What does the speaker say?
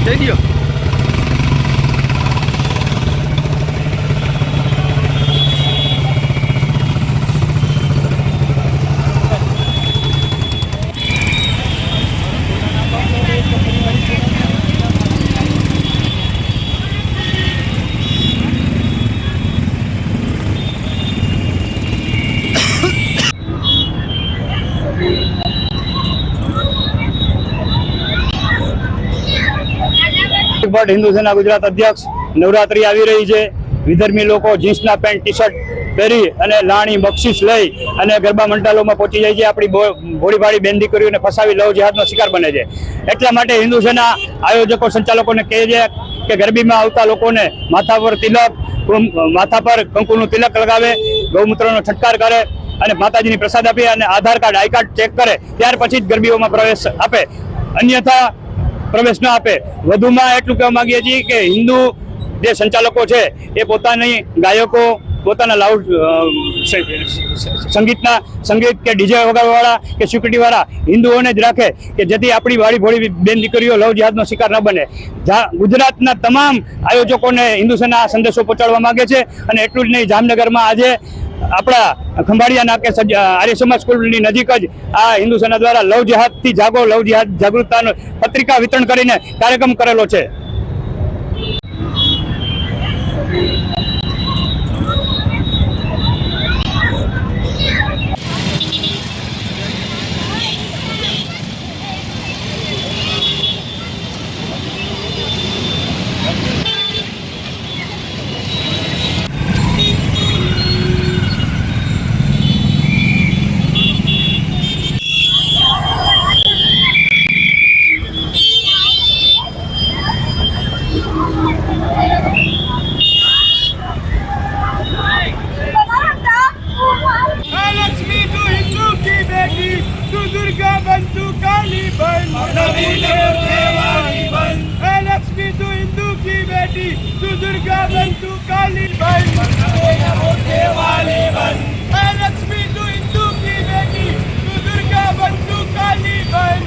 દઈ દો। हिंदू सेना गुजरात अध्यक्ष नवरात्रि આવી રહી છે। વિધર્મી લોકો જીન્સના પેન્ટ ટી શર્ટ પહેરી અને લાણી બક્ષિસ લઈ અને ગરબા મંડળોમાં પહોંચી જાય છે। આપણી ભોળી ભાળી બેન દીકરીઓને ફસાવી લવ જિહાદનો શિકાર બને છે। એટલા માટે હિન્દુ સેના આયોજકો સંચાલકોને કહે છે કે ગરબીમાં આવતા લોકોને માથા પર કંકુનું તિલક લગાવે, ગૌમૂત્રનો છંટકાર કરે અને માતાજીની પ્રસાદ આપે અને આધાર કાર્ડ આઈ કાર્ડ ચેક કરે ત્યાર પછી જ ગરબીઓમાં પ્રવેશ આપે, અન્યથા પ્રવેશ ન આપે। વધુમાં એટલું કહેવા માંગીએ છીએ કે હિન્દુ જે સંચાલકો છે એ પોતાની ગાયકો, પોતાના લાઉડ સંગીત કે ડીજે વગાડવાવાળા કે સિક્યુરિટીવાળા હિન્દુઓને જ રાખે કે જેથી આપણી વાળી ભોળી બેન દીકરીઓ લવ જિહાદનો શિકાર ન બને। ગુજરાતના તમામ આયોજકોને હિન્દુ સેના આ સંદેશો પહોંચાડવા માંગે છે। અને એટલું જ નહીં, જામનગરમાં આજે આપણા ખંભાળિયા નાકે આર્ય સમાજ સ્કૂલની નજીક જ આ હિન્દુ સેના દ્વારા લવ જિહાદથી જાગો, લવ જિહાદ જાગૃતતાનો પત્રિકા વિતરણ કરીને કાર્યક્રમ કરેલો છે। लक्ष्मी तू हिंदू की बेटी, तू दुर्गा बन, तू काली बन, लक्ष्मी तू हिंदू की बेटी, तू दुर्गा बन, तू काली बन।